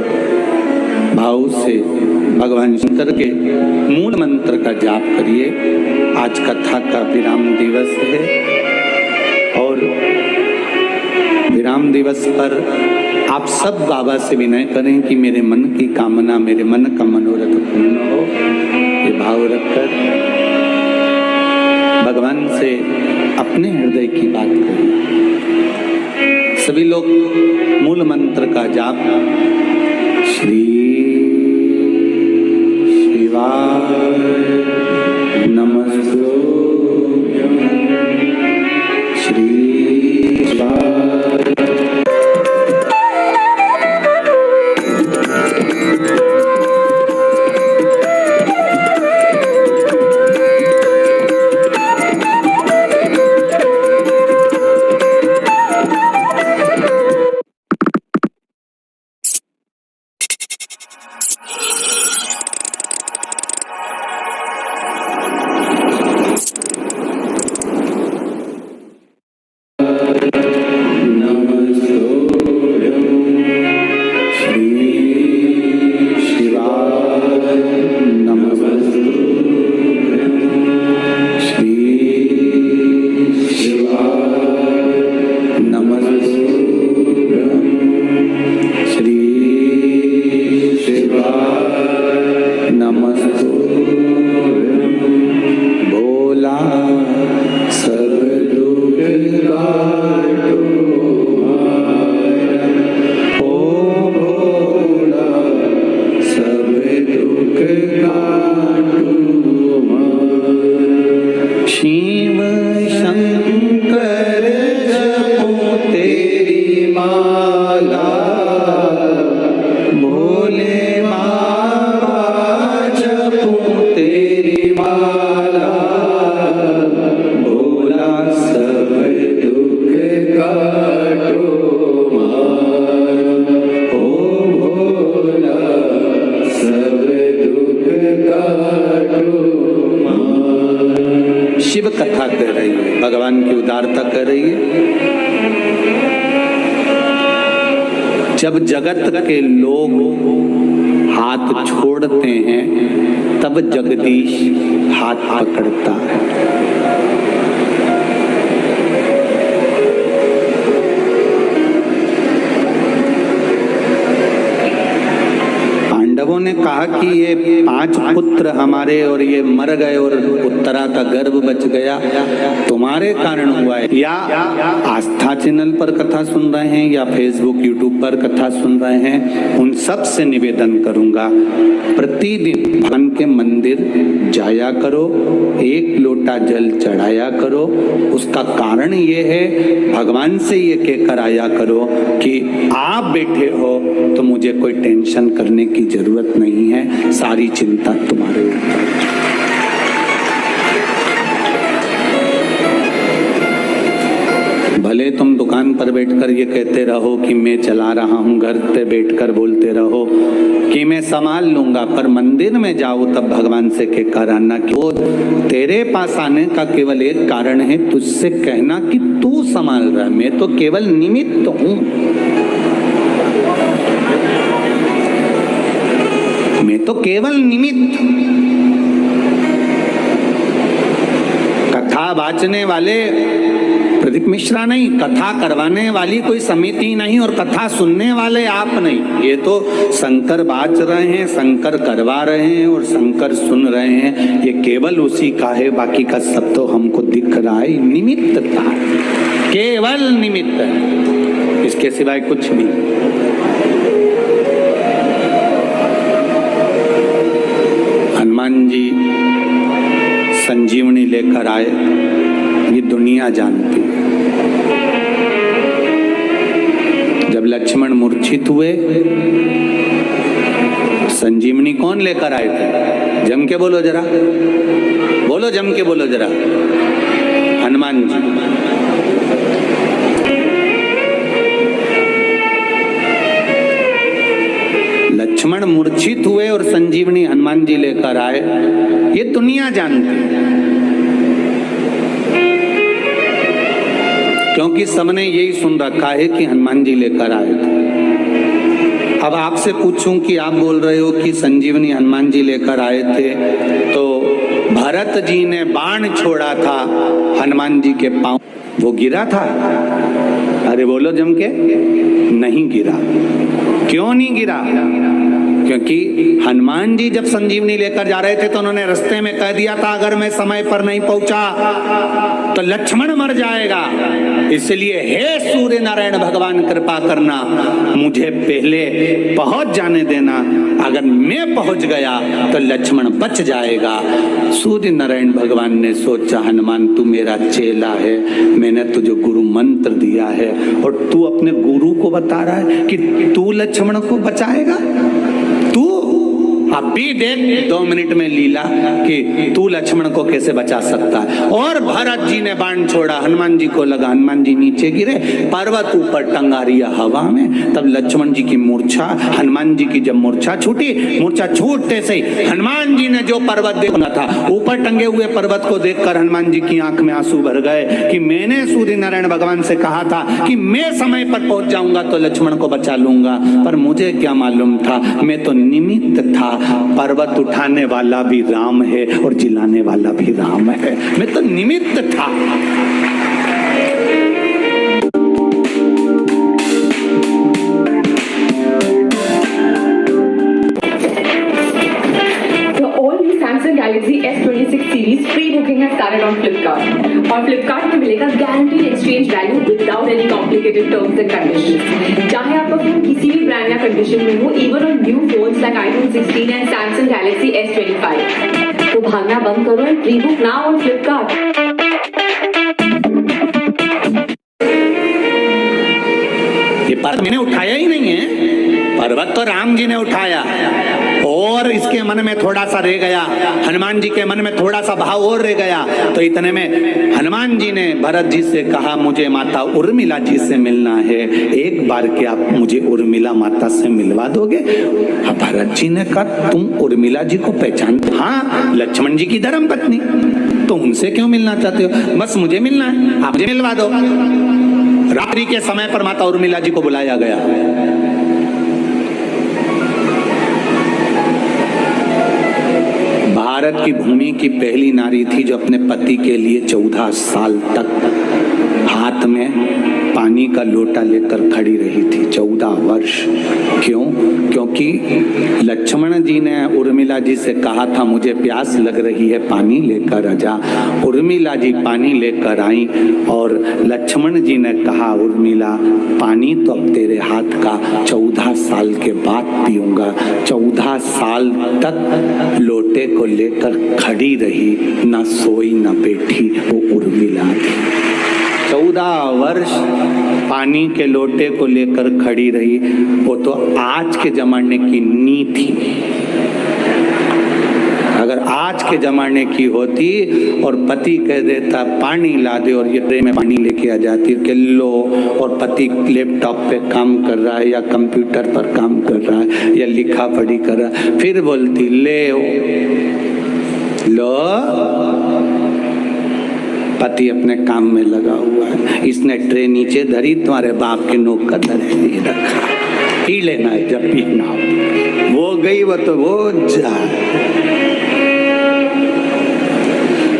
भाव से भगवान शंकर के मूल मंत्र का जाप करिए। आज कथा का विराम दिवस है और विराम दिवस पर आप सब बाबा से विनय करें कि मेरे मन की कामना, मेरे मन का मनोरथ पूर्ण हो। ये भाव रखकर भगवान से अपने हृदय की बात करें। सभी लोग मूल मंत्र का जाप श्री शिवाय नमस्तुभ्यं, श्री शिवाय शिव कथा कर रही है, भगवान की उदारता कर रही है। जब जगत के लोग हाथ छोड़ते हैं तब जगदीश हाथ पकड़ता है। पांडवों ने कहा कि ये 5 पुत्र हमारे और ये मर गए और उत्तरा का गर्भ बच गया, तुम्हारे कारण हुआ है। या आस्था चैनल पर कथा सुन रहे हैं या फेसबुक यूट्यूब पर कथा सुन रहे हैं, उन सब से निवेदन करूंगा प्रतिदिन भगवान के मंदिर जाया करो, 1 लोटा जल चढ़ाया करो। उसका कारण ये है, भगवान से ये कहकर आया करो कि आप बैठे हो तो मुझे कोई टेंशन करने की जरूरत नहीं है, सारी चिंता तुम्हारे ऊपर। भले तुम दुकान पर बैठकर ये कहते रहो कि मैं चला रहा हूँ, घर पे बैठकर बोलते रहो कि मैं संभाल लूंगा, पर मंदिर में जाओ तब भगवान से कहकर आना कि वो तेरे पास आने का केवल एक कारण है, तुझसे कहना कि तू संभाल रहा है, मैं तो केवल निमित्त हूँ, मैं तो केवल निमित्त। कथा बाचने वाले प्रदीप मिश्रा नहीं, कथा करवाने वाली कोई समिति नहीं और कथा सुनने वाले आप नहीं। ये तो शंकर बाच रहे हैं, शंकर करवा रहे हैं और शंकर सुन रहे हैं। ये केवल उसी का है, बाकी का सब तो हमको दिख रहा है, निमित्तता, केवल निमित्त है, इसके सिवाय कुछ नहीं। हनुमान जी संजीवनी लेकर आए, ये दुनिया जानती। जब लक्ष्मण मूर्छित हुए, संजीवनी कौन लेकर आए थे? जम के बोलो जरा, बोलो, जम के बोलो जरा। हनुमान जी। लक्ष्मण मूर्छित हुए और संजीवनी हनुमान जी लेकर आए, ये दुनिया जानती, क्योंकि सबने यही सुन रखा है कि हनुमान जी लेकर आए थे। अब आपसे पूछूं कि आप बोल रहे हो कि संजीवनी हनुमान जी लेकर आए थे, तो भरत जी ने बाण छोड़ा था हनुमान जी के पांव, वो गिरा था? अरे बोलो जम के, नहीं गिरा। क्यों नहीं गिरा? क्योंकि हनुमान जी जब संजीवनी लेकर जा रहे थे तो उन्होंने रास्ते में कह दिया था अगर मैं समय पर नहीं पहुंचा तो लक्ष्मण मर जाएगा, इसलिए हे सूर्य नारायण भगवान कृपा करना, मुझे पहले पहुंच जाने देना, अगर मैं पहुंच गया तो लक्ष्मण बच जाएगा। सूर्य नारायण भगवान ने सोचा हनुमान तू मेरा चेला है, मैंने तुझे गुरु मंत्र दिया है और तू अपने गुरु को बता रहा है कि तू लक्ष्मण को बचाएगा? तू अभी देख 2 मिनट में लीला कि तू लक्ष्मण को कैसे बचा सकता है। और भरत जी ने बाण छोड़ा, हनुमान जी को लगा, हनुमान जी नीचे गिरे, पर्वत ऊपर टंगा रिया हवा में। तब लक्ष्मण जी की मूर्छा, हनुमान जी की जब मूर्छा छूटी, मूर्छा छूटते से हनुमान जी ने जो पर्वत देखा था, ऊपर टंगे हुए पर्वत को देखकर हनुमान जी की आंख में आंसू भर गए कि मैंने सूर्य नारायण भगवान से कहा था कि मैं समय पर पहुंच जाऊंगा तो लक्ष्मण को बचा लूंगा, पर मुझे क्या मालूम था, मैं तो निमित्त था। पर्वत उठाने वाला भी राम है और जिलाने वाला भी राम है, मैं तो निमित्त था। Samsung Galaxy S26 series pre-booking has started on Flipkart. और Flipkart में मिलेगा guaranteed exchange value without any complicated terms and conditions. चाहे आपका फोन किसी भी ब्रांड या कंडीशन में हो, even on new phones like iPhone 16 and Samsung Galaxy S25. तो भागना बंद करो and pre-book now on Flipkart. ये पर्वत मैंने उठाया ही नहीं है, पर्वत तो राम जी ने उठाया। और इसके मन में थोड़ा सा रह गया, हनुमान जी के मन में थोड़ा सा भाव और रह गया, तो इतने में हनुमान जी ने भरत जी से कहा मुझे माता उर्मिला जी से मिलना है, एक बार क्या आप मुझे उर्मिला माता से मिलवा दोगे? भरत जी ने कहा तुम उर्मिला जी को पहचानते? हाँ, लक्ष्मण जी की धर्म पत्नी, तो उनसे क्यों मिलना चाहते हो? बस मुझे मिलना है, आप मुझे मिलवा दो। रात्रि के समय पर माता उर्मिला जी को बुलाया गया। भारत की भूमि की पहली नारी थी जो अपने पति के लिए 14 साल तक हाथ में पानी का लोटा लेकर खड़ी रही थी, 14 वर्ष। क्यों? क्योंकि लक्ष्मण जी ने उर्मिला जी से कहा था मुझे प्यास लग रही है, पानी लेकर आ जा। उर्मिला जी पानी लेकर आई और लक्ष्मण जी ने कहा उर्मिला पानी तो अब तेरे हाथ का 14 साल के बाद पीऊंगा। 14 साल तक लोटे को लेकर खड़ी रही, ना सोई ना बैठी, वो उर्मिला थी। 14 वर्ष पानी के लोटे को लेकर खड़ी रही, वो तो आज के जमाने की नी थी। अगर आज के जमाने की होती और पति कह देता पानी ला दे और ये ट्रे में पानी लेके आ जाती कि लो, और पति लैपटॉप पे काम कर रहा है या कंप्यूटर पर काम कर रहा है या लिखा पढ़ी कर रहा है, फिर बोलती ले लो, पति अपने काम में लगा हुआ है, इसने ट्रे नीचे धरी, तुम्हारे बाप के नोक का धरे नहीं रखा, पी लेना है जब पीना हो। वो गई वो तो वो जा,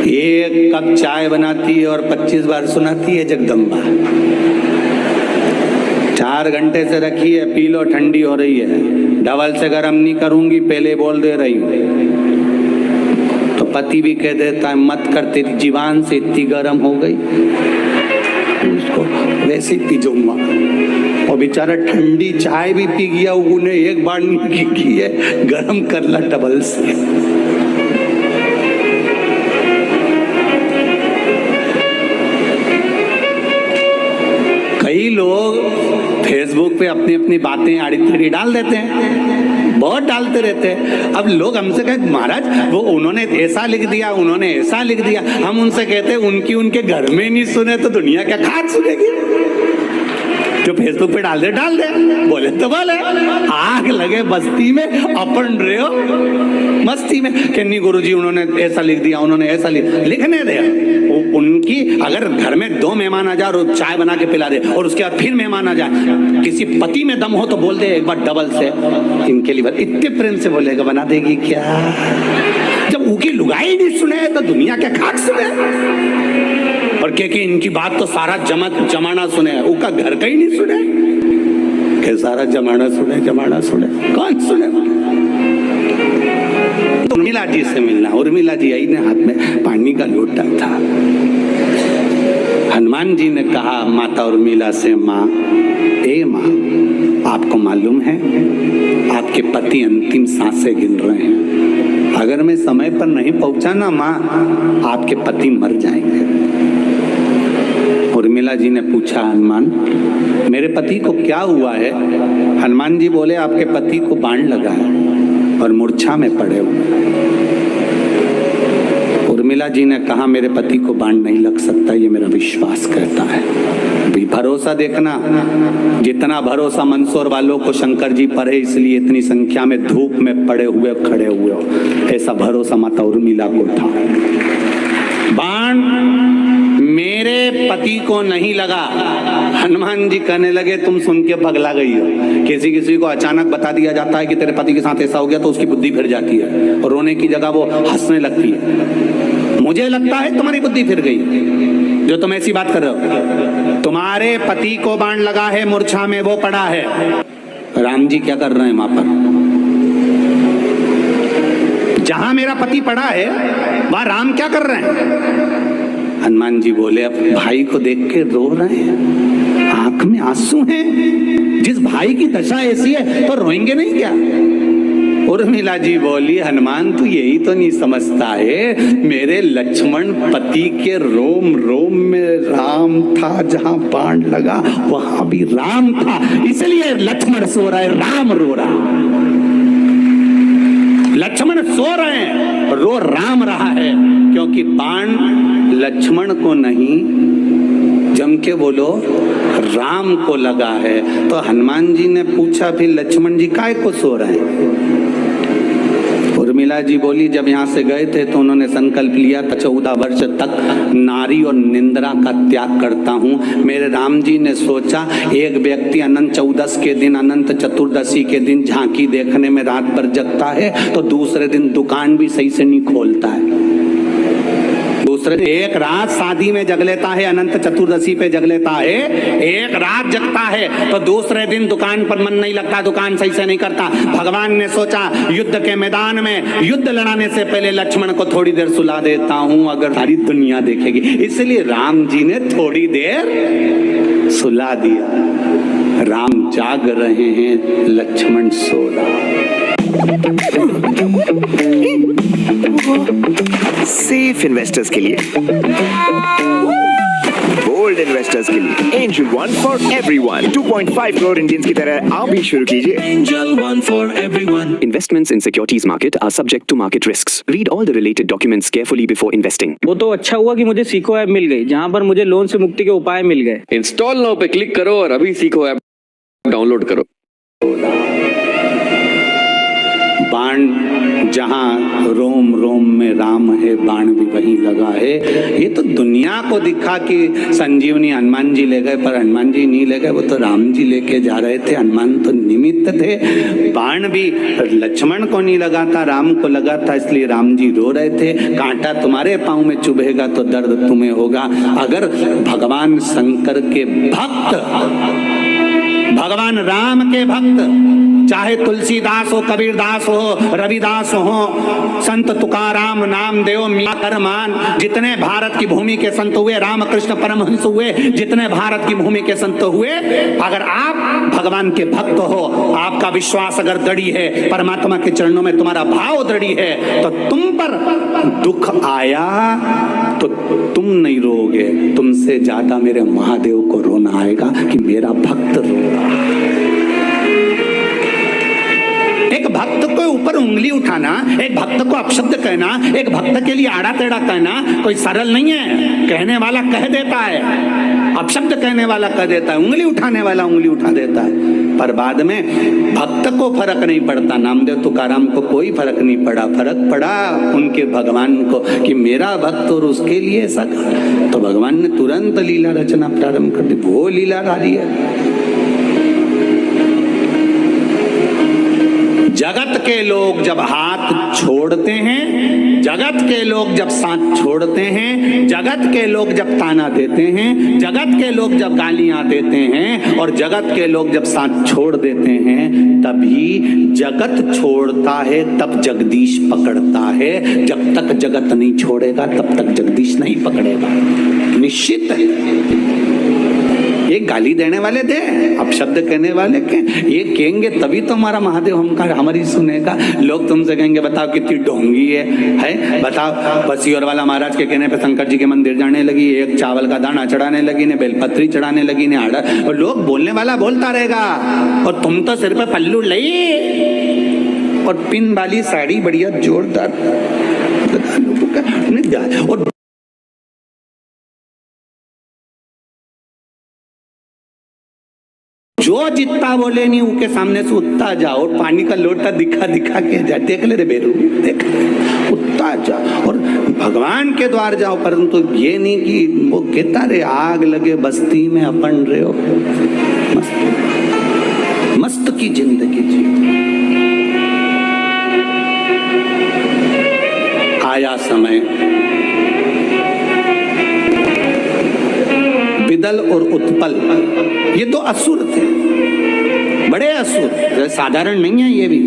एक कप चाय बनाती है और 25 बार सुनाती है जगदम्बा। 4 घंटे से रखी है, पी लो, ठंडी हो रही है, डबल से गर्म नहीं करूंगी, पहले बोल दे रही हूँ। तो पति भी कह देता है मत कर, तेरी जीवान से इतनी गर्म हो गई, उसको वैसे ही पी जाऊंगा। और बेचारा ठंडी चाय भी पी गया, उन्हें एक बार नहीं की है, गर्म कर ला डबल से। कई लोग फेसबुक पे अपनी अपनी बातें आड़ी टेढ़ी डाल देते हैं, बहुत डालते रहते हैं। अब लोग हमसे कहे महाराज वो उन्होंने ऐसा लिख दिया, उन्होंने ऐसा लिख दिया। हम उनसे कहते हैं उनकी उनके घर में नहीं सुने तो दुनिया क्या खाक सुनेगी? जो फेसबुक पे डाल दे, बोले तो बोले, आग लगे बस्ती में, अपन रहे हो मस्ती में। कि गुरुजी उन्होंने ऐसा लिख दिया, उन्होंने ऐसा लिखने दे। उनकी अगर घर में 2 मेहमान आ जाए और चाय बना के पिला दे और उसके बाद फिर मेहमान आ जाए, किसी पति में दम हो तो बोल दे एक बार डबल से, इनके लिए इतने प्रेम से बोलेगा, बना देगी क्या? जब उनकी लुगाई नहीं सुने तो दुनिया क्या खाक सुने? और कि इनकी बात तो सारा जमाना सुने, उनका घर का ही नहीं सुने, कि सारा जमाना सुने, कौन सुने? उर्मिला जी से मिलना, उर्मिला जी आई ने हाथ में पानी का लोटा था। हनुमान जी ने कहा माता उर्मिला से, माँ, ए माँ, आपको मालूम है आपके पति अंतिम सांसें गिन रहे हैं, अगर मैं समय पर नहीं पहुंचा ना माँ, आपके पति मर जाएंगे। उर्मिला जी ने पूछा, हनुमान मेरे पति को क्या हुआ है? हनुमान जी बोले, आपके पति को बाण लगा है और मूर्छा में पड़े हुए। उर्मिला जी ने कहा, मेरे पति को बाण नहीं लग सकता, ये मेरा विश्वास कहता है। भी भरोसा देखना, जितना भरोसा मंदसौर वालों को शंकर जी पर है, इसलिए इतनी संख्या में धूप में पड़े हुए खड़े हुए हो, ऐसा भरोसा माता उर्मिला को था। बाण मेरे पति को नहीं लगा। हनुमान जी कहने लगे, तुम सुन के पगला गई हो। किसी को अचानक बता दिया जाता है कि तेरे पति के साथ ऐसा हो गया तो उसकी बुद्धि फिर जाती है और रोने की जगह वो हंसने लगती है। मुझे लगता है तुम्हारी बुद्धि फिर गई जो तुम ऐसी बात कर रहे हो। तुम्हारे पति को बाण लगा है, मूर्छा में वो पड़ा है। राम जी क्या कर रहे हैं वहां पर? जहां मेरा पति पड़ा है वहां राम क्या कर रहे हैं? हनुमान जी बोले, अब भाई को देख के रो रहे हैं, आंख में आंसू हैं। जिस भाई की दशा ऐसी है तो रोएंगे नहीं क्या? उर्मिला जी बोली, हनुमान तू यही तो नहीं समझता है, मेरे लक्ष्मण पति के रोम रोम में राम था, जहां बाण लगा वहां भी राम था, इसलिए लक्ष्मण सो रहा है, राम रो रहा। लक्ष्मण सो रहे हैं, रो राम रहा है, क्योंकि बाण लक्ष्मण को नहीं, जम के बोलो, राम को लगा है। तो हनुमान जी ने पूछा, फिर लक्ष्मण जी काहे को सो रहे हैं? उर्मिला जी बोली, जब यहाँ से गए थे तो उन्होंने संकल्प लिया था 14 वर्ष तक नारी और निंद्रा का त्याग करता हूँ। मेरे राम जी ने सोचा, एक व्यक्ति अनंत चौदस के दिन, अनंत चतुर्दशी के दिन झांकी देखने में रात भर जगता है तो दूसरे दिन दुकान भी सही से नहीं खोलता है। दूसरे एक रात शादी में जग लेता है, अनंत चतुर्दशी पे जग लेता है, एक रात जगता है तो दूसरे दिन दुकान पर मन नहीं लगता, दुकान सही से नहीं करता। भगवान ने सोचा, युद्ध के मैदान में युद्ध लड़ाने से पहले लक्ष्मण को थोड़ी देर सुला देता हूं, अगर सारी दुनिया देखेगी, इसलिए राम जी ने थोड़ी देर सुला दिया। राम जाग रहे हैं, लक्ष्मण सो रहा। सेफ इन्वेस्टर्स के लिए, बोल्ड इन्वेस्टर्स के लिए angel one for everyone. 2.5 crore Indians की तरह आप भी शुरू कीजिए angel one for everyone. Investments in securities market are subject to market risks. Read all the related documents carefully before investing. वो तो अच्छा हुआ कि मुझे सीखो ऐप मिल गई, जहाँ पर मुझे लोन से मुक्ति के उपाय मिल गए। इंस्टॉल नाउ पे क्लिक करो और अभी सीखो ऐप डाउनलोड करो। बाण जहां रोम रोम में राम है, बाण भी वहीं लगा है। ये तो दुनिया को दिखा कि संजीवनी हनुमान जी ले गए, पर हनुमान जी नहीं ले गए, वो तो राम जी लेके जा रहे थे। हनुमान तो निमित्त थे। बाण भी लक्ष्मण को नहीं लगा था, राम को लगा था, इसलिए राम जी रो रहे थे। कांटा तुम्हारे पांव में चुभेगा तो दर्द तुम्हें होगा। अगर भगवान शंकर के भक्त, भगवान राम के भक्त, चाहे तुलसीदास हो, कबीरदास हो, रविदास हो, संत तुकाराम, नामदेव, मियां करमान, जितने भारत की भूमि के संत हुए, रामकृष्ण परमहंस हुए, जितने भारत की भूमि के संत हुए, अगर आप भगवान के भक्त हो, आपका विश्वास अगर दृढ़ है, परमात्मा के चरणों में तुम्हारा भाव दृढ़ है, तो तुम पर दुख आया तो तुम नहीं रोगे, तुमसे ज्यादा मेरे महादेव को रोना आएगा कि मेरा भक्त रो रहा। एक भक्त को के ऊपर उंगली उठाना, एक भक्त को अपशब्द कहना, एक भक्त के लिए आड़ा टेढ़ा कहना कोई सरल नहीं है। कहने वाला कह देता है, अपशब्द कहने वाला कह देता है, उंगली उठाने वाला उंगली उठा देता है, पर बाद में भक्त को फर्क नहीं पड़ता। नामदेव तुकाराम को कोई फर्क नहीं पड़ा, फर्क पड़ा उनके भगवान को कि मेरा भक्त और उसके लिए ऐसा, तो भगवान ने तुरंत लीला रचना प्रारंभ कर दी। वो लीला रही है। जगत के लोग जब हाथ छोड़ते हैं, जगत के लोग जब साथ छोड़ते हैं, जगत के लोग जब ताना देते हैं, जगत के लोग जब गालियां देते हैं और जगत के लोग जब साथ छोड़ देते हैं, तभी जगत छोड़ता है, तब जगदीश पकड़ता है। जब तक जगत नहीं छोड़ेगा तब तक जगदीश नहीं पकड़ेगा, निश्चित है। ये गाली देने वाले थे, अपशब्द कहने वाले के, ये कहेंगे तभी तो हमारा महादेव हमारी सुनेगा। लोग तुमसे कहेंगे बताओ कितनी ढोंगी है बताओ। बसियोर वाला महाराज के कहने पे शंकर जी के मंदिर जाने लगी, एक चावल का दाना चढ़ाने लगी ने, बेलपत्री चढ़ाने लगी ने, आड़ा, और लोग बोलने वाला बोलता रहेगा। और तुम तो सिर पे पल्लू लई और पिन वाली साड़ी बढ़िया जोरदार, और जो जितना बोले नहीं उनके सामने से उतना जाओ, और पानी का लोटा दिखा दिखा के जा, देख ले रे बेरू, देख उतना जाओ और भगवान के द्वार जाओ। परंतु ये नहीं कि वो कहता रे आग लगे बस्ती में अपन रहे हो, मस्त मस्त की जिंदगी जी। आया समय विदल और उत्पल, ये दो असुर थे, बड़े असुर, साधारण नहीं है ये भी।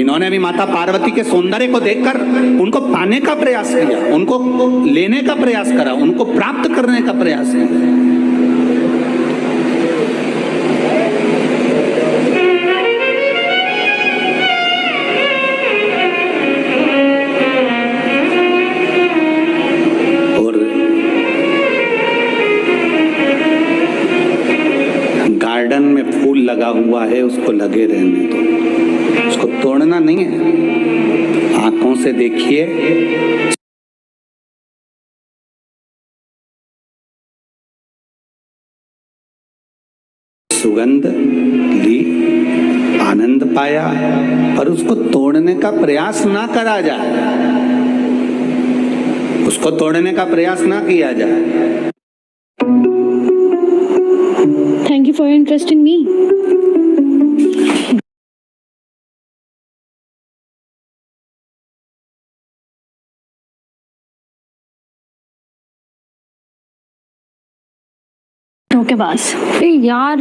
इन्होंने भी माता पार्वती के सौंदर्य को देखकर उनको पाने का प्रयास किया, उनको लेने का प्रयास करा, उनको प्राप्त करने का प्रयास किया। गार्डन में फूल लगा हुआ है, उसको लगे रहने दो, उसको तोड़ना नहीं है। आंखों से देखिए, सुगंध ली, आनंद पाया, पर उसको तोड़ने का प्रयास ना करा जाए, उसको तोड़ने का प्रयास ना किया जाए। Thank you for your interest in me. के पास यार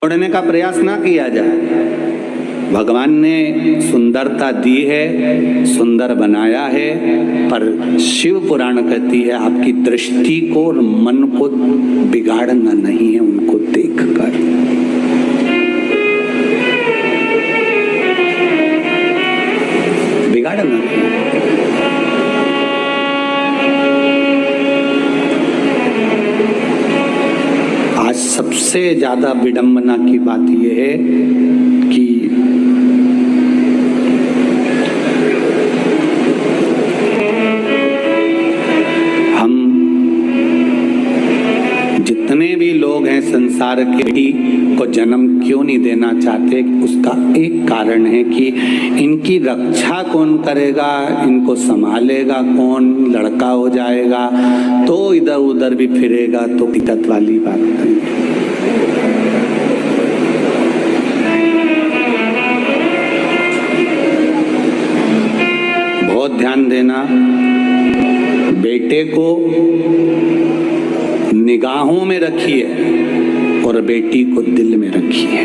तोड़ने का प्रयास ना किया जाए। भगवान ने सुंदरता दी है, सुंदर बनाया है, पर शिव पुराण कहती है आपकी दृष्टि को और मन को बिगाड़ना नहीं है, उनको देखकर। बिगाड़ना नहीं। आज सबसे ज्यादा विडंबना की बात यह है कि जितने भी लोग हैं संसार के को जन्म क्यों नहीं देना चाहते, उसका एक कारण है कि इनकी रक्षा कौन करेगा, इनको संभालेगा कौन, लड़का हो जाएगा तो इधर उधर भी फिरेगा तो दिक्कत वाली बात है। बहुत ध्यान देना, बेटे को निगाहों में रखिए और बेटी को दिल में रखिए।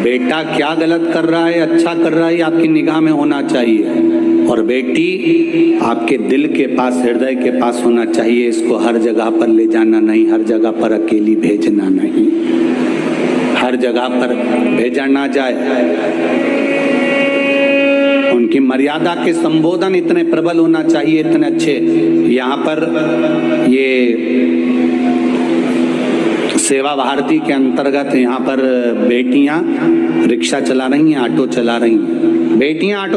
बेटा क्या गलत कर रहा है, अच्छा कर रहा है, आपकी निगाह में होना चाहिए, और बेटी आपके दिल के पास, हृदय के पास होना चाहिए। इसको हर जगह पर ले जाना नहीं, हर जगह पर अकेली भेजना नहीं, हर जगह पर भेजा ना जाए। उनकी मर्यादा के संबोधन इतने प्रबल होना चाहिए, इतने अच्छे। यहाँ पर ये सेवा भारती के अंतर्गत यहाँ पर बेटियां रिक्शा चला रही हैं, ऑटो चला रही हैं। बेटियां ऑटो